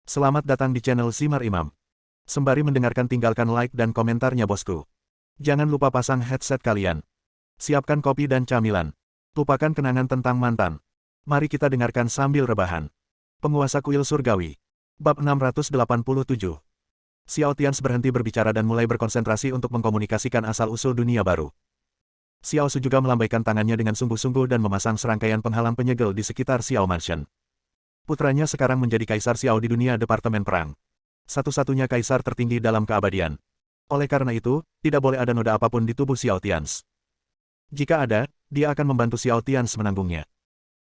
Selamat datang di channel Simar Imam. Sembari mendengarkan tinggalkan like dan komentarnya bosku. Jangan lupa pasang headset kalian. Siapkan kopi dan camilan. Lupakan kenangan tentang mantan. Mari kita dengarkan sambil rebahan. Penguasa kuil surgawi. Bab 687. Xiao Tians berhenti berbicara dan mulai berkonsentrasi untuk mengkomunikasikan asal-usul dunia baru. Xiao Su juga melambaikan tangannya dengan sungguh-sungguh dan memasang serangkaian penghalang penyegel di sekitar Xiao Mansion. Putranya sekarang menjadi Kaisar Xiao di dunia Departemen Perang. Satu-satunya kaisar tertinggi dalam keabadian. Oleh karena itu, tidak boleh ada noda apapun di tubuh Xiao Tians. Jika ada, dia akan membantu Xiao Tians menanggungnya.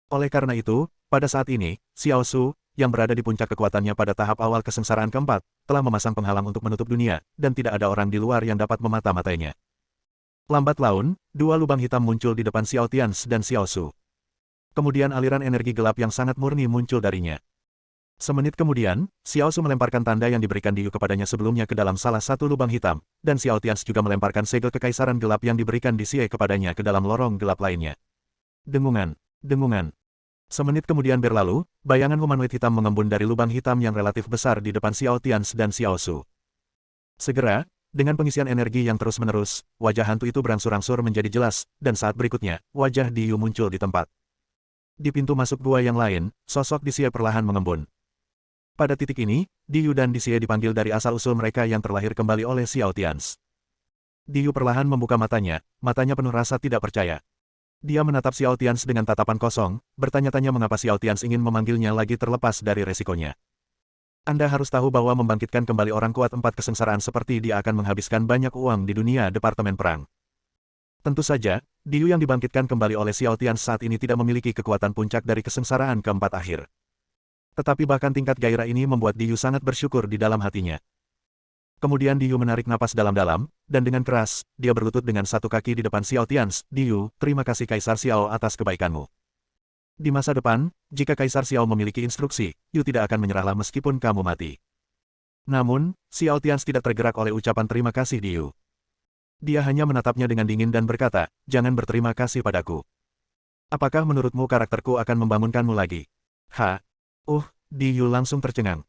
Oleh karena itu, pada saat ini, Xiao Su, yang berada di puncak kekuatannya pada tahap awal kesengsaraan keempat, telah memasang penghalang untuk menutup dunia, dan tidak ada orang di luar yang dapat memata-matainya. Lambat laun, dua lubang hitam muncul di depan Xiao Tians dan Xiao Su. Kemudian aliran energi gelap yang sangat murni muncul darinya. Semenit kemudian, Xiao Su melemparkan tanda yang diberikan Diyu kepadanya sebelumnya ke dalam salah satu lubang hitam, dan Xiao Tians juga melemparkan segel kekaisaran gelap yang diberikan di Xie kepadanya ke dalam lorong gelap lainnya. Dengungan, dengungan. Semenit kemudian berlalu, bayangan humanoid hitam mengembun dari lubang hitam yang relatif besar di depan Xiao Tians dan Xiao Su. Segera, dengan pengisian energi yang terus-menerus, wajah hantu itu berangsur-angsur menjadi jelas, dan saat berikutnya, wajah Diyu muncul di tempat. Di pintu masuk gua yang lain, sosok Di Xie perlahan mengembun. Pada titik ini, Diyu dan Di Xie dipanggil dari asal-usul mereka yang terlahir kembali oleh Xiao Tians. Diyu perlahan membuka matanya penuh rasa tidak percaya. Dia menatap Xiao Tians dengan tatapan kosong, bertanya-tanya mengapa Xiao Tians ingin memanggilnya lagi terlepas dari resikonya. Anda harus tahu bahwa membangkitkan kembali orang kuat empat kesengsaraan seperti dia akan menghabiskan banyak uang di dunia Departemen Perang. Tentu saja, Diyu yang dibangkitkan kembali oleh Xiao Tians saat ini tidak memiliki kekuatan puncak dari kesengsaraan keempat akhir. Tetapi bahkan tingkat gairah ini membuat Diyu sangat bersyukur di dalam hatinya. Kemudian Diyu menarik napas dalam-dalam, dan dengan keras, dia berlutut dengan satu kaki di depan Xiao Tians. Diyu, terima kasih Kaisar Xiao atas kebaikanmu. Di masa depan, jika Kaisar Xiao memiliki instruksi, Yu tidak akan menyerahlah meskipun kamu mati. Namun, Xiao Tians tidak tergerak oleh ucapan terima kasih Diyu. Dia hanya menatapnya dengan dingin dan berkata, jangan berterima kasih padaku. Apakah menurutmu karakterku akan membangunkanmu lagi? Diyu langsung tercengang.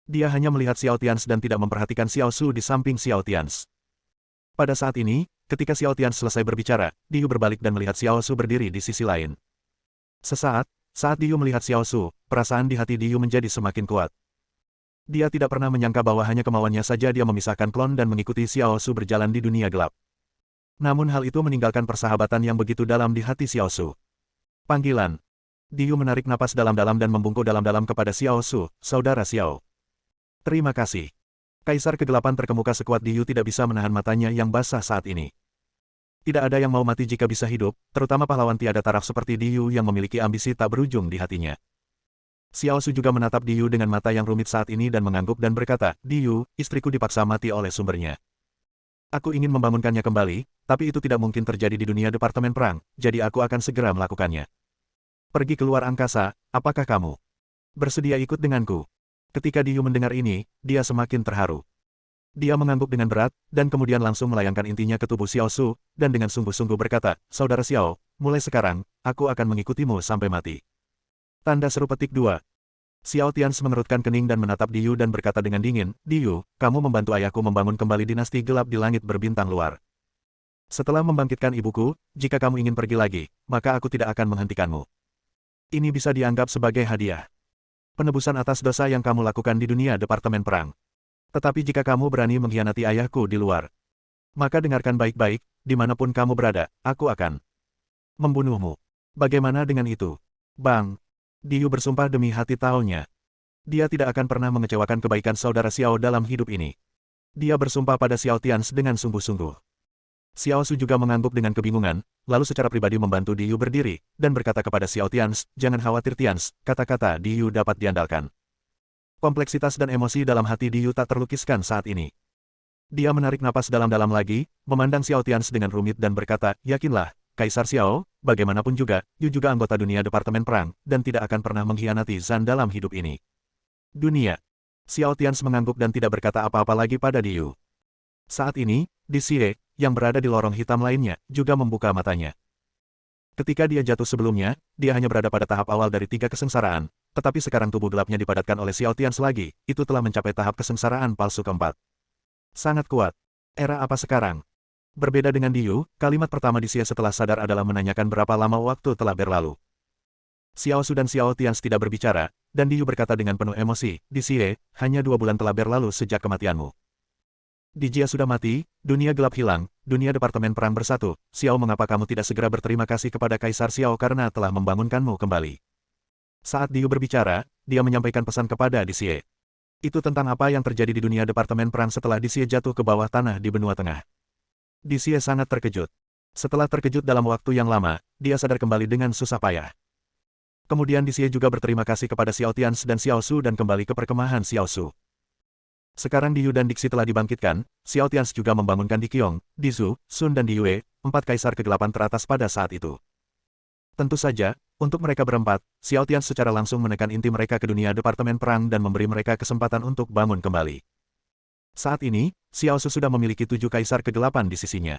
Dia hanya melihat Xiao Tians dan tidak memperhatikan Xiao Su di samping Xiao Tians. Pada saat ini, ketika Xiao Tians selesai berbicara, Diyu berbalik dan melihat Xiao Su berdiri di sisi lain. Sesaat, saat Diyu melihat Xiao Su, perasaan di hati Diyu menjadi semakin kuat. Dia tidak pernah menyangka bahwa hanya kemauannya saja dia memisahkan klon dan mengikuti Xiao Su berjalan di dunia gelap. Namun hal itu meninggalkan persahabatan yang begitu dalam di hati Xiao Su. Panggilan. Diyu menarik napas dalam-dalam dan membungkuk dalam-dalam kepada Xiao Su, saudara Xiao. Terima kasih. Kaisar kegelapan terkemuka sekuat Diyu tidak bisa menahan matanya yang basah saat ini. Tidak ada yang mau mati jika bisa hidup, terutama pahlawan tiada taraf seperti Diyu yang memiliki ambisi tak berujung di hatinya. Xiao Su juga menatap Diyu dengan mata yang rumit saat ini dan mengangguk dan berkata, Diyu, istriku dipaksa mati oleh sumbernya. Aku ingin membangunkannya kembali, tapi itu tidak mungkin terjadi di dunia Departemen Perang, jadi aku akan segera melakukannya. Pergi keluar angkasa, apakah kamu bersedia ikut denganku? Ketika Diyu mendengar ini, dia semakin terharu. Dia mengangguk dengan berat, dan kemudian langsung melayangkan intinya ke tubuh Xiao Su, dan dengan sungguh-sungguh berkata, Saudara Xiao, mulai sekarang, aku akan mengikutimu sampai mati. Tanda seru petik 2. Xiao Tians mengerutkan kening dan menatap Diyu dan berkata dengan dingin, Diyu, kamu membantu ayahku membangun kembali dinasti gelap di langit berbintang luar. Setelah membangkitkan ibuku, jika kamu ingin pergi lagi, maka aku tidak akan menghentikanmu. Ini bisa dianggap sebagai hadiah. Penebusan atas dosa yang kamu lakukan di dunia Departemen Perang. Tetapi jika kamu berani mengkhianati ayahku di luar, maka dengarkan baik-baik, dimanapun kamu berada, aku akan membunuhmu. Bagaimana dengan itu? Bang! Diyu bersumpah demi hati taunya. Dia tidak akan pernah mengecewakan kebaikan saudara Xiao dalam hidup ini. Dia bersumpah pada Xiao Tians dengan sungguh-sungguh. Xiao Su juga mengangguk dengan kebingungan, lalu secara pribadi membantu Diyu berdiri, dan berkata kepada Xiao Tians, jangan khawatir Tians, kata-kata Diyu dapat diandalkan. Kompleksitas dan emosi dalam hati Diyu tak terlukiskan saat ini. Dia menarik napas dalam-dalam lagi, memandang Xiao Tians dengan rumit dan berkata, yakinlah, Kaisar Xiao, bagaimanapun juga, Yu juga anggota dunia Departemen Perang, dan tidak akan pernah mengkhianati Zan dalam hidup ini. Dunia. Xiao Tians mengangguk dan tidak berkata apa-apa lagi pada Diyu. Saat ini, Di Xie, yang berada di lorong hitam lainnya, juga membuka matanya. Ketika dia jatuh sebelumnya, dia hanya berada pada tahap awal dari 3 kesengsaraan, tetapi sekarang tubuh gelapnya dipadatkan oleh Xiao Tians lagi, itu telah mencapai tahap kesengsaraan palsu keempat. Sangat kuat. Era apa sekarang? Berbeda dengan Diyu, kalimat pertama di Xie setelah sadar adalah menanyakan berapa lama waktu telah berlalu. Xiao Su dan Xiao Tians tidak berbicara, dan Diyu berkata dengan penuh emosi, di Xie, hanya 2 bulan telah berlalu sejak kematianmu. Di Jia sudah mati, dunia gelap hilang, dunia Departemen Perang bersatu. Xiao, mengapa kamu tidak segera berterima kasih kepada Kaisar Xiao karena telah membangunkanmu kembali? Saat Diyu berbicara, dia menyampaikan pesan kepada Di Xie. Itu tentang apa yang terjadi di dunia Departemen Perang setelah Di Xie jatuh ke bawah tanah di benua tengah. Di Xie sangat terkejut. Setelah terkejut dalam waktu yang lama, dia sadar kembali dengan susah payah. Kemudian Di Xie juga berterima kasih kepada Xiao Tians dan Xiao Su dan kembali ke perkemahan Xiao Su. Sekarang Diyu dan Dixi telah dibangkitkan, Xiao Tians juga membangunkan Di Qiong, Di Zhu, Sun dan Di Yue, 4 kaisar kegelapan teratas pada saat itu. Tentu saja, untuk mereka berempat, Xiao Tians secara langsung menekan inti mereka ke dunia Departemen Perang dan memberi mereka kesempatan untuk bangun kembali. Saat ini, Xiao Su sudah memiliki 7 kaisar kegelapan di sisinya.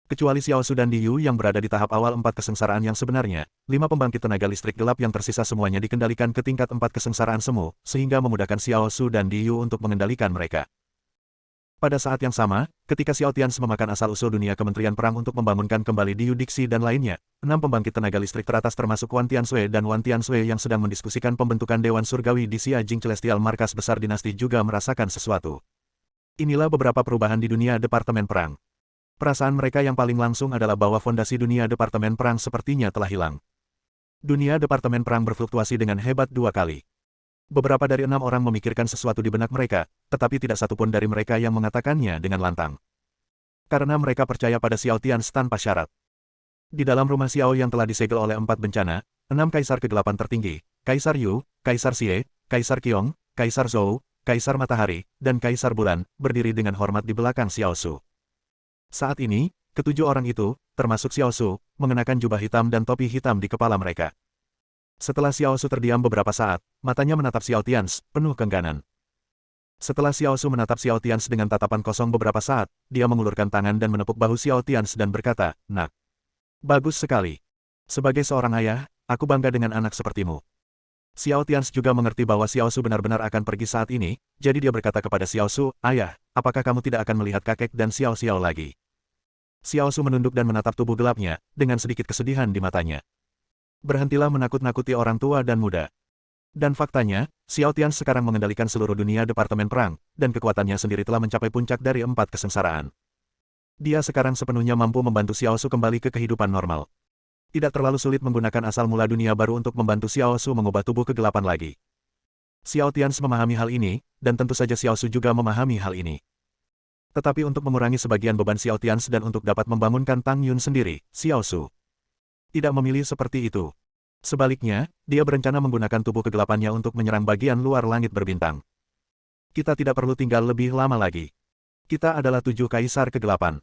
Kecuali Xiao Su dan Di Yu yang berada di tahap awal 4 kesengsaraan yang sebenarnya, 5 pembangkit tenaga listrik gelap yang tersisa semuanya dikendalikan ke tingkat 4 kesengsaraan semu, sehingga memudahkan Xiao Su dan Di Yu untuk mengendalikan mereka. Pada saat yang sama, ketika Xiao Tians memakan asal-usul dunia Kementerian Perang untuk membangunkan kembali Di Yu, Dixi dan lainnya, 6 pembangkit tenaga listrik teratas termasuk Wan Tiansui dan Wan Tiansui yang sedang mendiskusikan pembentukan Dewan Surgawi di Xia Jing Celestial Markas Besar Dinasti juga merasakan sesuatu. Inilah beberapa perubahan di dunia Departemen Perang. Perasaan mereka yang paling langsung adalah bahwa fondasi dunia Departemen Perang sepertinya telah hilang. Dunia Departemen Perang berfluktuasi dengan hebat 2 kali. Beberapa dari 6 orang memikirkan sesuatu di benak mereka, tetapi tidak satupun dari mereka yang mengatakannya dengan lantang. Karena mereka percaya pada Xiao Tians tanpa syarat. Di dalam rumah Xiao yang telah disegel oleh 4 bencana, 6 kaisar kegelapan tertinggi, Kaisar Yu, Kaisar Xie, Kaisar Qiong, Kaisar Zhou, Kaisar Matahari, dan Kaisar Bulan, berdiri dengan hormat di belakang Xiao Su. Saat ini, ketujuh orang itu, termasuk Xiao Su, mengenakan jubah hitam dan topi hitam di kepala mereka. Setelah Xiao Su terdiam beberapa saat, matanya menatap Xiao Tians, penuh keengganan. Setelah Xiao Su menatap Xiao Tians dengan tatapan kosong beberapa saat, dia mengulurkan tangan dan menepuk bahu Xiao Tians dan berkata, "Nak, bagus sekali. Sebagai seorang ayah, aku bangga dengan anak sepertimu." Xiao Tians juga mengerti bahwa Xiao Su benar-benar akan pergi saat ini, jadi dia berkata kepada Xiao Su, "Ayah, apakah kamu tidak akan melihat kakek dan Xiao Xiao lagi?" Xiao Su menunduk dan menatap tubuh gelapnya, dengan sedikit kesedihan di matanya. Berhentilah menakut-nakuti orang tua dan muda. Dan faktanya, Xiao Tians sekarang mengendalikan seluruh dunia Departemen Perang, dan kekuatannya sendiri telah mencapai puncak dari 4 kesengsaraan. Dia sekarang sepenuhnya mampu membantu Xiao Su kembali ke kehidupan normal. Tidak terlalu sulit menggunakan asal mula dunia baru untuk membantu Xiao Su mengubah tubuh kegelapan lagi. Xiao Tians memahami hal ini, dan tentu saja Xiao Su juga memahami hal ini. Tetapi untuk mengurangi sebagian beban Xiao Tians dan untuk dapat membangunkan Tang Yun sendiri, Xiao Su tidak memilih seperti itu. Sebaliknya, dia berencana menggunakan tubuh kegelapannya untuk menyerang bagian luar langit berbintang. Kita tidak perlu tinggal lebih lama lagi. Kita adalah 7 kaisar kegelapan.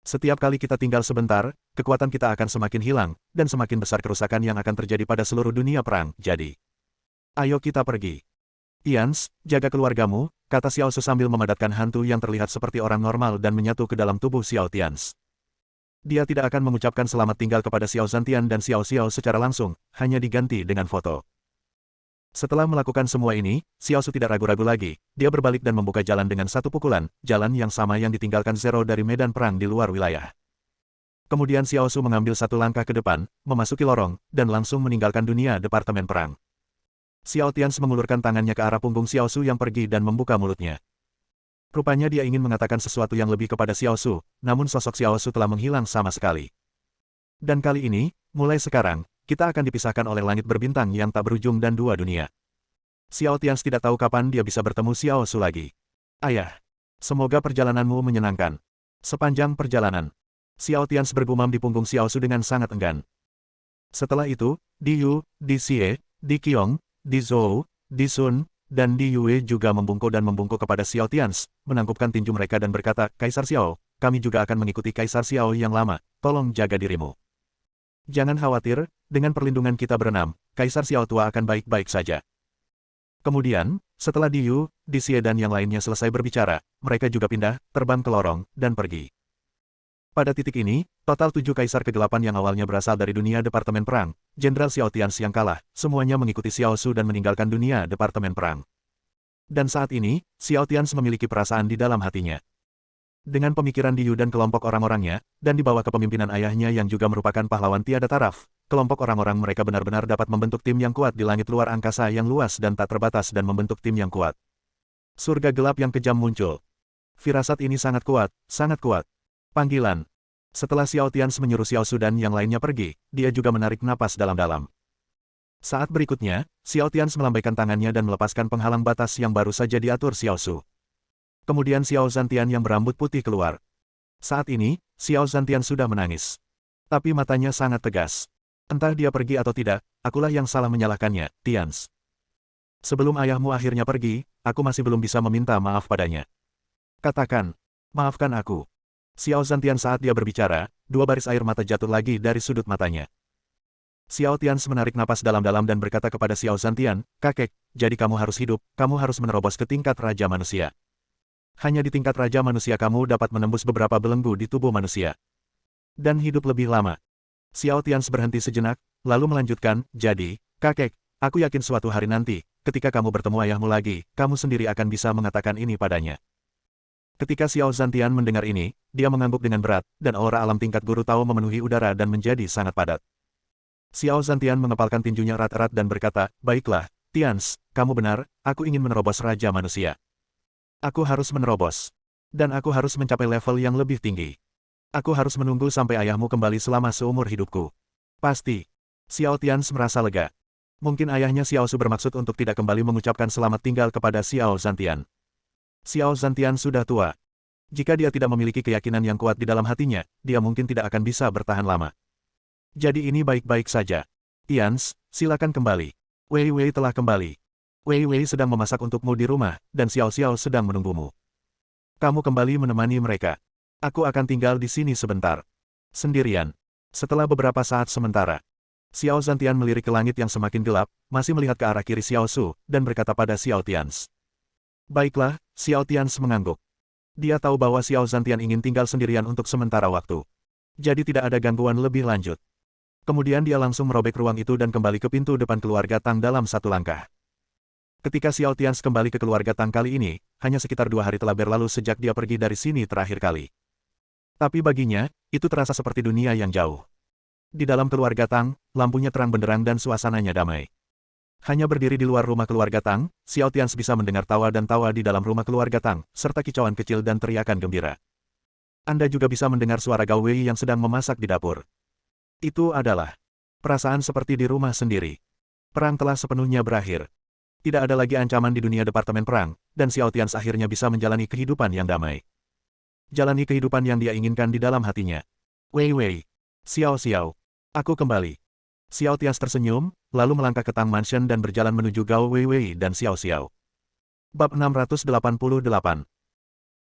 Setiap kali kita tinggal sebentar, kekuatan kita akan semakin hilang, dan semakin besar kerusakan yang akan terjadi pada seluruh dunia perang. Jadi, ayo kita pergi. Tians, jaga keluargamu, kata Xiao Su sambil memadatkan hantu yang terlihat seperti orang normal dan menyatu ke dalam tubuh Xiao Tians. Dia tidak akan mengucapkan selamat tinggal kepada Xiao Zhantian dan Xiao Xiao secara langsung, hanya diganti dengan foto. Setelah melakukan semua ini, Xiao Su tidak ragu-ragu lagi, dia berbalik dan membuka jalan dengan satu pukulan, jalan yang sama yang ditinggalkan Zero dari medan perang di luar wilayah. Kemudian Xiao Su mengambil satu langkah ke depan, memasuki lorong, dan langsung meninggalkan dunia Departemen Perang. Xiao Tians mengulurkan tangannya ke arah punggung Xiao Su yang pergi dan membuka mulutnya. Rupanya dia ingin mengatakan sesuatu yang lebih kepada Xiao Su, namun sosok Xiao Su telah menghilang sama sekali. Dan kali ini, mulai sekarang, kita akan dipisahkan oleh langit berbintang yang tak berujung dan 2 dunia. Xiao Tians tidak tahu kapan dia bisa bertemu Xiao Su lagi. Ayah, semoga perjalananmu menyenangkan. Sepanjang perjalanan, Xiao Tians bergumam di punggung Xiao Su dengan sangat enggan. Setelah itu, Di Yu, Di Xie, Di Qiong, Di Zhou, Di Sun, dan Di Yue juga membungkuk kepada Xiao Tians, menangkupkan tinju mereka dan berkata, "Kaisar Xiao, kami juga akan mengikuti Kaisar Xiao yang lama, tolong jaga dirimu. Jangan khawatir, dengan perlindungan kita berenam, Kaisar Xiao tua akan baik-baik saja." Kemudian, setelah Di Yu, Di Xie dan yang lainnya selesai berbicara, mereka juga pindah, terbang ke lorong, dan pergi. Pada titik ini, total 7 kaisar kegelapan yang awalnya berasal dari dunia Departemen Perang, Jenderal Xiao Tians yang kalah, semuanya mengikuti Xiao Su dan meninggalkan dunia Departemen Perang. Dan saat ini, Xiao Tians memiliki perasaan di dalam hatinya. Dengan pemikiran Diyu dan kelompok orang-orangnya, dan di bawah kepemimpinan ayahnya yang juga merupakan pahlawan tiada taraf, kelompok orang-orang mereka benar-benar dapat membentuk tim yang kuat di langit luar angkasa yang luas dan tak terbatas dan membentuk tim yang kuat. Surga gelap yang kejam muncul. Firasat ini sangat kuat, sangat kuat. Panggilan. Setelah Xiao Tians menyuruh Xiao Su dan yang lainnya pergi, dia juga menarik napas dalam-dalam. Saat berikutnya, Xiao Tians melambaikan tangannya dan melepaskan penghalang batas yang baru saja diatur Xiao Su. Kemudian Xiao Zhantian yang berambut putih keluar. Saat ini, Xiao Zhantian sudah menangis. Tapi matanya sangat tegas. Entah dia pergi atau tidak, akulah yang salah menyalahkannya, Tians. Sebelum ayahmu akhirnya pergi, aku masih belum bisa meminta maaf padanya. Katakan, maafkan aku. Xiao Zhantian saat dia berbicara, 2 baris air mata jatuh lagi dari sudut matanya. Xiao Tians menarik napas dalam-dalam dan berkata kepada Xiao Zhantian, kakek, jadi kamu harus hidup, kamu harus menerobos ke tingkat Raja Manusia. Hanya di tingkat Raja Manusia kamu dapat menembus beberapa belenggu di tubuh manusia. Dan hidup lebih lama. Xiao Tians berhenti sejenak, lalu melanjutkan, jadi, kakek, aku yakin suatu hari nanti, ketika kamu bertemu ayahmu lagi, kamu sendiri akan bisa mengatakan ini padanya. Ketika Xiao Zhantian mendengar ini, dia mengangguk dengan berat, dan aura alam tingkat guru Tao memenuhi udara dan menjadi sangat padat. Xiao Zhantian mengepalkan tinjunya erat-erat dan berkata, baiklah, Tians, kamu benar, aku ingin menerobos Raja Manusia. Aku harus menerobos. Dan aku harus mencapai level yang lebih tinggi. Aku harus menunggu sampai ayahmu kembali selama seumur hidupku. Pasti. Xiao Tians merasa lega. Mungkin ayahnya Xiao Su bermaksud untuk tidak kembali mengucapkan selamat tinggal kepada Xiao Zhantian. Xiao Zhantian sudah tua. Jika dia tidak memiliki keyakinan yang kuat di dalam hatinya, dia mungkin tidak akan bisa bertahan lama. Jadi ini baik-baik saja. Tians, silakan kembali. Wei Wei telah kembali. Wei Wei sedang memasak untukmu di rumah, dan Xiao Xiao sedang menunggumu. Kamu kembali menemani mereka. Aku akan tinggal di sini sebentar. Sendirian. Setelah beberapa saat sementara, Xiao Zhantian melirik ke langit yang semakin gelap, masih melihat ke arah kiri Xiao Su, dan berkata pada Xiao Tians. Baiklah, Xiao Tians mengangguk. Dia tahu bahwa Xiao Zhantian ingin tinggal sendirian untuk sementara waktu. Jadi tidak ada gangguan lebih lanjut. Kemudian dia langsung merobek ruang itu dan kembali ke pintu depan keluarga Tang dalam 1 langkah. Ketika Xiao Tians kembali ke keluarga Tang kali ini, hanya sekitar 2 hari telah berlalu sejak dia pergi dari sini terakhir kali. Tapi baginya, itu terasa seperti dunia yang jauh. Di dalam keluarga Tang, lampunya terang benderang dan suasananya damai. Hanya berdiri di luar rumah keluarga Tang, Xiao Tians bisa mendengar tawa dan tawa di dalam rumah keluarga Tang, serta kicauan kecil dan teriakan gembira. Anda juga bisa mendengar suara Gao Wei yang sedang memasak di dapur. Itu adalah perasaan seperti di rumah sendiri. Perang telah sepenuhnya berakhir. Tidak ada lagi ancaman di dunia Departemen Perang, dan Xiao Tians akhirnya bisa menjalani kehidupan yang damai. Jalani kehidupan yang dia inginkan di dalam hatinya. Wei Wei. Xiao Xiao. Aku kembali. Xiao Tians tersenyum, lalu melangkah ke Tang Mansion dan berjalan menuju Gao Wei Wei dan Xiao Xiao. Bab 688.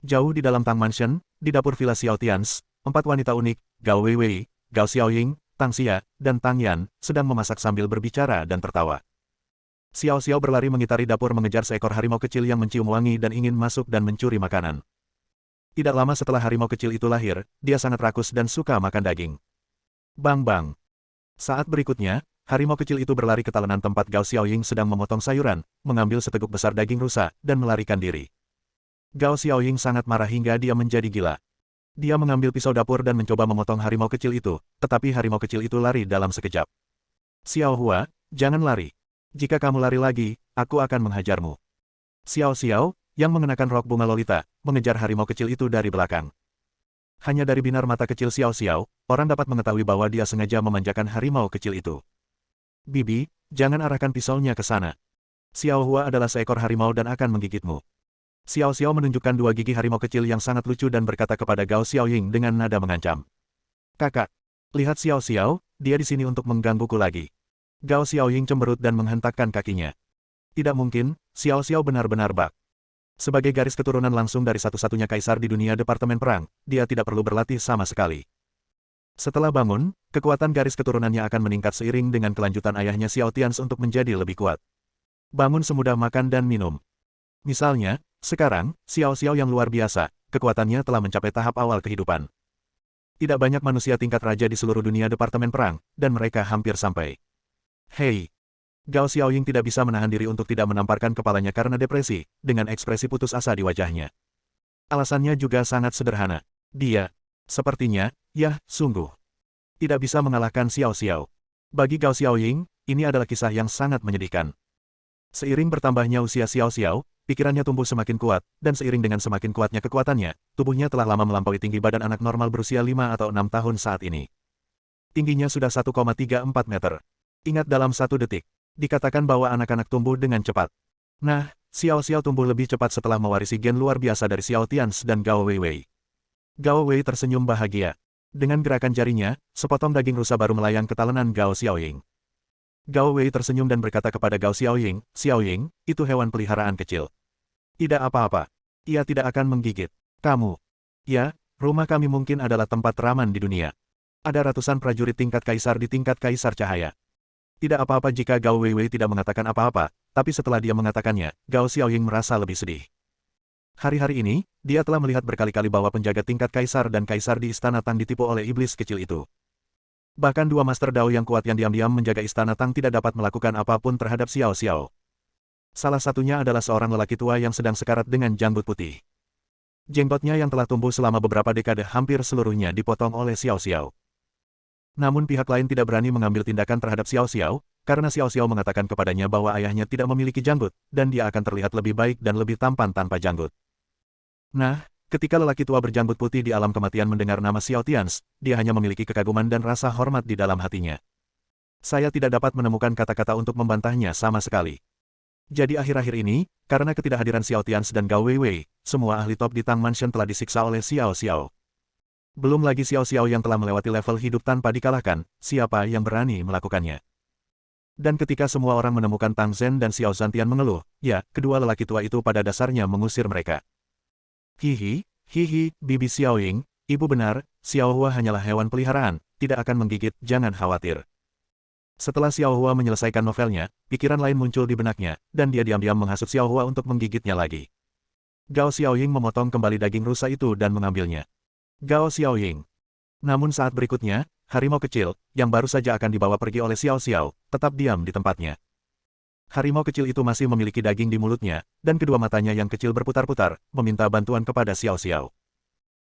Jauh di dalam Tang Mansion, di dapur villa Xiao Tians, 4 wanita unik, Gao Wei Wei, Gao Xiaoying, Tang Xia, dan Tang Yan, sedang memasak sambil berbicara dan tertawa. Xiao Xiao berlari mengitari dapur mengejar seekor harimau kecil yang mencium wangi dan ingin masuk dan mencuri makanan. Tidak lama setelah harimau kecil itu lahir, dia sangat rakus dan suka makan daging. Bang-bang. Saat berikutnya, harimau kecil itu berlari ke talenan tempat Gao Xiaoying sedang memotong sayuran, mengambil seteguk besar daging rusa, dan melarikan diri. Gao Xiaoying sangat marah hingga dia menjadi gila. Dia mengambil pisau dapur dan mencoba memotong harimau kecil itu, tetapi harimau kecil itu lari dalam sekejap. Xiao Hua, jangan lari. Jika kamu lari lagi, aku akan menghajarmu. Xiao Xiao, yang mengenakan rok bunga lolita, mengejar harimau kecil itu dari belakang. Hanya dari binar mata kecil Xiao Xiao, orang dapat mengetahui bahwa dia sengaja memanjakan harimau kecil itu. Bibi, jangan arahkan pisaunya ke sana. Xiao Hua adalah seekor harimau dan akan menggigitmu. Xiao Xiao menunjukkan 2 gigi harimau kecil yang sangat lucu dan berkata kepada Gao Xiaoying dengan nada mengancam. Kakak, lihat Xiao Xiao, dia di sini untuk menggangguku lagi. Gao Xiaoying cemberut dan menghentakkan kakinya. Tidak mungkin, Xiao Xiao benar-benar bak. Sebagai garis keturunan langsung dari satu-satunya kaisar di dunia Departemen Perang, dia tidak perlu berlatih sama sekali. Setelah bangun, kekuatan garis keturunannya akan meningkat seiring dengan kelanjutan ayahnya Xiao Tians untuk menjadi lebih kuat. Bangun semudah makan dan minum. Misalnya, sekarang, Xiao Xiao yang luar biasa, kekuatannya telah mencapai tahap awal kehidupan. Tidak banyak manusia tingkat raja di seluruh dunia Departemen Perang, dan mereka hampir sampai. Hei! Gao Xiaoying tidak bisa menahan diri untuk tidak menamparkan kepalanya karena depresi, dengan ekspresi putus asa di wajahnya. Alasannya juga sangat sederhana. Dia, sepertinya, ya, sungguh, tidak bisa mengalahkan Xiao Xiao. Bagi Gao Xiaoying, ini adalah kisah yang sangat menyedihkan. Seiring bertambahnya usia Xiao Xiao, pikirannya tumbuh semakin kuat, dan seiring dengan semakin kuatnya kekuatannya, tubuhnya telah lama melampaui tinggi badan anak normal berusia 5 atau 6 tahun saat ini. Tingginya sudah 1,34 meter. Ingat dalam 1 detik, dikatakan bahwa anak-anak tumbuh dengan cepat. Nah, Xiao Xiao tumbuh lebih cepat setelah mewarisi gen luar biasa dari Xiao Tians dan Gao Weiwei. Gao Wei tersenyum bahagia. Dengan gerakan jarinya, sepotong daging rusa baru melayang ke talenan Gao Xiaoying. Gao Wei tersenyum dan berkata kepada Gao Xiaoying, "Xiaoying, itu hewan peliharaan kecil. Tidak apa-apa. Ia tidak akan menggigit kamu. Ya, rumah kami mungkin adalah tempat teraman di dunia. Ada ratusan prajurit tingkat kaisar di tingkat kaisar cahaya." Tidak apa-apa jika Gao Weiwei tidak mengatakan apa-apa, tapi setelah dia mengatakannya, Gao Xiaoying merasa lebih sedih. Hari-hari ini, dia telah melihat berkali-kali bahwa penjaga tingkat kaisar dan kaisar di Istana Tang ditipu oleh iblis kecil itu. Bahkan dua Master Dao yang kuat yang diam-diam menjaga Istana Tang tidak dapat melakukan apapun terhadap Xiao Xiao. Salah satunya adalah seorang lelaki tua yang sedang sekarat dengan janggut putih. Jenggotnya yang telah tumbuh selama beberapa dekade hampir seluruhnya dipotong oleh Xiao Xiao. Namun pihak lain tidak berani mengambil tindakan terhadap Xiao Xiao, karena Xiao Xiao mengatakan kepadanya bahwa ayahnya tidak memiliki janggut, dan dia akan terlihat lebih baik dan lebih tampan tanpa janggut. Nah, ketika lelaki tua berjanggut putih di alam kematian mendengar nama Xiao Tians, dia hanya memiliki kekaguman dan rasa hormat di dalam hatinya. Saya tidak dapat menemukan kata-kata untuk membantahnya sama sekali. Jadi akhir-akhir ini, karena ketidakhadiran Xiao Tians dan Gao Weiwei, semua ahli top di Tang Mansion telah disiksa oleh Xiao Xiao. Belum lagi Xiao Xiao yang telah melewati level hidup tanpa dikalahkan, siapa yang berani melakukannya? Dan ketika semua orang menemukan Tang Zhen dan Xiao Zhantian mengeluh, ya, kedua lelaki tua itu pada dasarnya mengusir mereka. Hihi, Bibi Xiaoying, ibu benar, Xiao Hua hanyalah hewan peliharaan, tidak akan menggigit, jangan khawatir. Setelah Xiao Hua menyelesaikan novelnya, pikiran lain muncul di benaknya, dan dia diam-diam menghasut Xiao Hua untuk menggigitnya lagi. Gao Xiaoying memotong kembali daging rusa itu dan mengambilnya. Gao Xiaoying. Namun saat berikutnya, harimau kecil, yang baru saja akan dibawa pergi oleh Xiao Xiao, tetap diam di tempatnya. Harimau kecil itu masih memiliki daging di mulutnya, dan kedua matanya yang kecil berputar-putar, meminta bantuan kepada Xiao Xiao.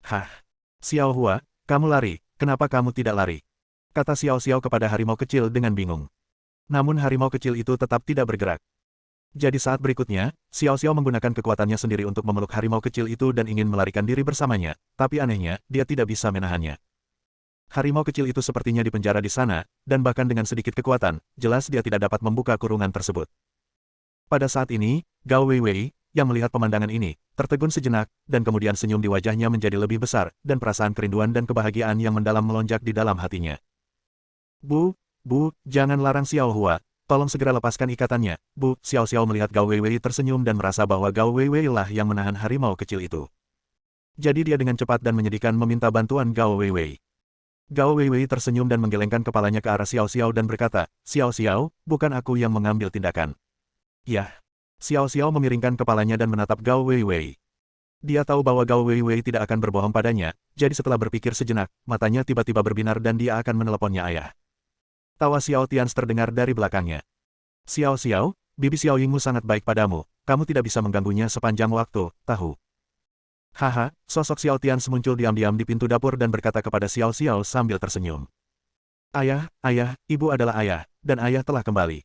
Hah? Xiao Hua, kamu lari, kenapa kamu tidak lari? Kata Xiao Xiao kepada harimau kecil dengan bingung. Namun harimau kecil itu tetap tidak bergerak. Jadi saat berikutnya, Xiao Xiao menggunakan kekuatannya sendiri untuk memeluk harimau kecil itu dan ingin melarikan diri bersamanya, tapi anehnya, dia tidak bisa menahannya. Harimau kecil itu sepertinya dipenjara di sana, dan bahkan dengan sedikit kekuatan, jelas dia tidak dapat membuka kurungan tersebut. Pada saat ini, Gao Weiwei, yang melihat pemandangan ini, tertegun sejenak, dan kemudian senyum di wajahnya menjadi lebih besar, dan perasaan kerinduan dan kebahagiaan yang mendalam melonjak di dalam hatinya. Bu, jangan larang Xiao Hua, tolong segera lepaskan ikatannya, Bu. Xiao Xiao melihat Gao Weiwei tersenyum dan merasa bahwa Gao Weiwei lah yang menahan harimau kecil itu. Jadi dia dengan cepat dan menyedihkan meminta bantuan Gao Weiwei. Gao Weiwei tersenyum dan menggelengkan kepalanya ke arah Xiao Xiao dan berkata, Xiao Xiao, bukan aku yang mengambil tindakan. Yah. Xiao Xiao memiringkan kepalanya dan menatap Gao Weiwei. Dia tahu bahwa Gao Weiwei tidak akan berbohong padanya, jadi setelah berpikir sejenak, matanya tiba-tiba berbinar dan dia akan meneleponnya ayah. Tawa Xiao Tians terdengar dari belakangnya. Xiao Xiao, Bibi Xiaoyingmu sangat baik padamu, kamu tidak bisa mengganggunya sepanjang waktu, tahu. Haha, sosok Xiao Tians muncul diam-diam di pintu dapur dan berkata kepada Xiao Xiao sambil tersenyum. Ayah, ibu adalah ayah, dan ayah telah kembali.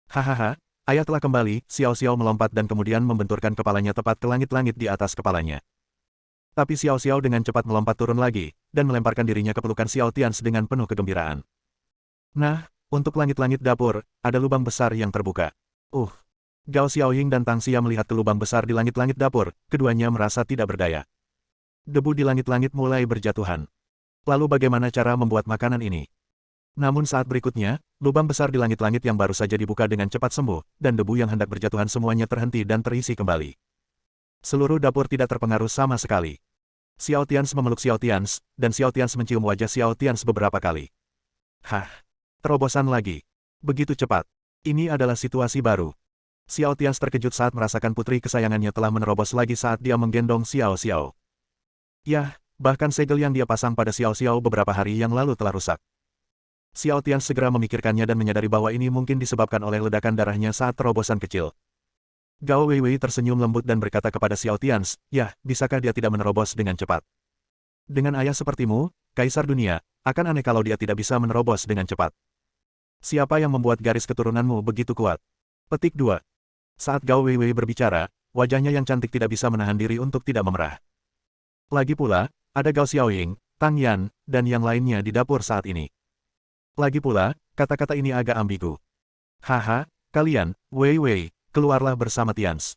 Hahaha, ayah telah kembali, Xiao Xiao melompat dan kemudian membenturkan kepalanya tepat ke langit-langit di atas kepalanya. Tapi Xiao Xiao dengan cepat melompat turun lagi, dan melemparkan dirinya ke pelukan Xiao Tians dengan penuh kegembiraan. Nah, untuk langit-langit dapur, ada lubang besar yang terbuka. Gao Xiaoying dan Tang Xia melihat ke lubang besar di langit-langit dapur, keduanya merasa tidak berdaya. Debu di langit-langit mulai berjatuhan. Lalu bagaimana cara membuat makanan ini? Namun saat berikutnya, lubang besar di langit-langit yang baru saja dibuka dengan cepat sembuh, dan debu yang hendak berjatuhan semuanya terhenti dan terisi kembali. Seluruh dapur tidak terpengaruh sama sekali. Xiao Tians memeluk Xiao Tians, dan Xiao Tians mencium wajah Xiao Tians beberapa kali. Hah? Terobosan lagi. Begitu cepat. Ini adalah situasi baru. Xiao Tians terkejut saat merasakan putri kesayangannya telah menerobos lagi saat dia menggendong Xiao Xiao. Yah, Bahkan segel yang dia pasang pada Xiao Xiao beberapa hari yang lalu telah rusak. Xiao Tian segera memikirkannya dan menyadari bahwa ini mungkin disebabkan oleh ledakan darahnya saat terobosan kecil. Gao Weiwei tersenyum lembut dan berkata kepada Xiao Tians, "Yah, bisakah dia tidak menerobos dengan cepat? Dengan ayah sepertimu, Kaisar Dunia, akan aneh kalau dia tidak bisa menerobos dengan cepat. Siapa yang membuat garis keturunanmu begitu kuat?" Petik 2. Saat Gao Weiwei berbicara, wajahnya yang cantik tidak bisa menahan diri untuk tidak memerah. Lagi pula, ada Gao Xiaoying, Tang Yan, dan yang lainnya di dapur saat ini. Lagi pula, kata-kata ini agak ambigu. "Haha, kalian, Weiwei, keluarlah bersama Tians.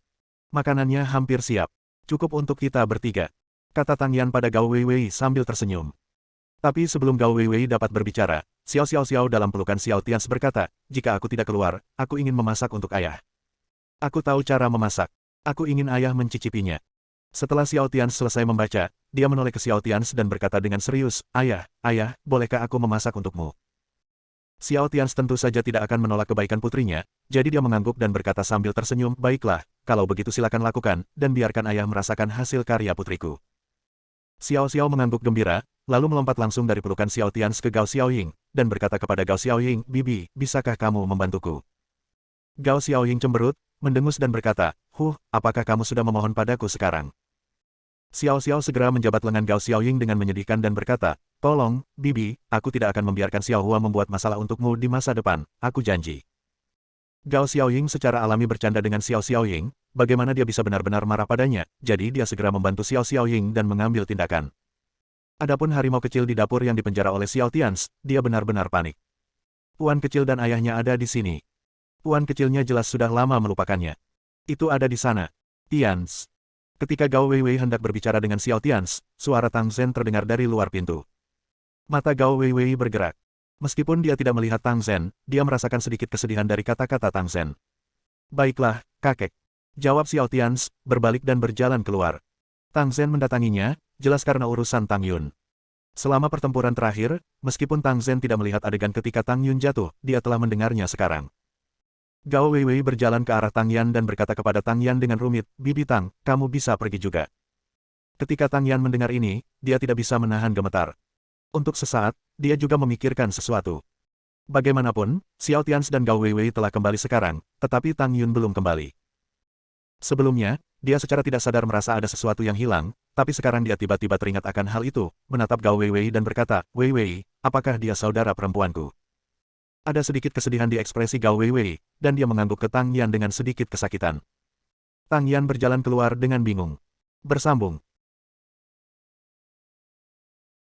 Makanannya hampir siap. Cukup untuk kita bertiga," kata Tang Yan pada Gao Weiwei sambil tersenyum. Tapi sebelum Gao Weiwei dapat berbicara, Xiao Xiao Xiao dalam pelukan Xiao Tians berkata, "Jika aku tidak keluar, aku ingin memasak untuk ayah. Aku tahu cara memasak. Aku ingin ayah mencicipinya." Setelah Xiao Tians selesai membaca, dia menoleh ke Xiao Tians dan berkata dengan serius, ayah, bolehkah aku memasak untukmu?" Xiao Tians tentu saja tidak akan menolak kebaikan putrinya, jadi dia mengangguk dan berkata sambil tersenyum, "Baiklah, kalau begitu silakan lakukan, dan biarkan ayah merasakan hasil karya putriku." Xiao Xiao mengangguk gembira, lalu melompat langsung dari pelukan Xiao Tians ke Gao Xiaoying, dan berkata kepada Gao Xiaoying, "Bibi, bisakah kamu membantuku?" Gao Xiaoying cemberut, mendengus dan berkata, apakah kamu sudah memohon padaku sekarang?" Xiao Xiao segera menjabat lengan Gao Xiaoying dengan menyedihkan dan berkata, "Tolong, Bibi, aku tidak akan membiarkan Xiao Hua membuat masalah untukmu di masa depan, aku janji." Gao Xiaoying secara alami bercanda dengan Xiao Xiaoying, bagaimana dia bisa benar-benar marah padanya, jadi dia segera membantu Xiao Xiaoying dan mengambil tindakan. Adapun harimau kecil di dapur yang dipenjara oleh Xiao Tians, dia benar-benar panik. Puan kecil dan ayahnya ada di sini. Puan kecilnya jelas sudah lama melupakannya. Itu ada di sana. Tians. Ketika Gao Weiwei hendak berbicara dengan Xiao Tians, suara Tang Zhen terdengar dari luar pintu. Mata Gao Weiwei bergerak. Meskipun dia tidak melihat Tang Zhen, dia merasakan sedikit kesedihan dari kata-kata Tang Zhen. "Baiklah, kakek," jawab Xiao Tians, berbalik dan berjalan keluar. Tang Zhen mendatanginya, jelas karena urusan Tang Yun. Selama pertempuran terakhir, meskipun Tang Zhen tidak melihat adegan ketika Tang Yun jatuh, dia telah mendengarnya sekarang. Gao Weiwei berjalan ke arah Tang Yan dan berkata kepada Tang Yan dengan rumit, "Bibi Tang, kamu bisa pergi juga." Ketika Tang Yan mendengar ini, dia tidak bisa menahan gemetar. Untuk sesaat, dia juga memikirkan sesuatu. Bagaimanapun, Xiao Tians dan Gao Weiwei telah kembali sekarang, tetapi Tang Yun belum kembali. Sebelumnya, dia secara tidak sadar merasa ada sesuatu yang hilang, tapi sekarang dia tiba-tiba teringat akan hal itu, menatap Gao Weiwei dan berkata, "Weiwei, apakah dia saudara perempuanku?" Ada sedikit kesedihan di ekspresi Gao Weiwei, dan dia mengangguk ke Tang Yan dengan sedikit kesakitan. Tang Yan berjalan keluar dengan bingung. Bersambung.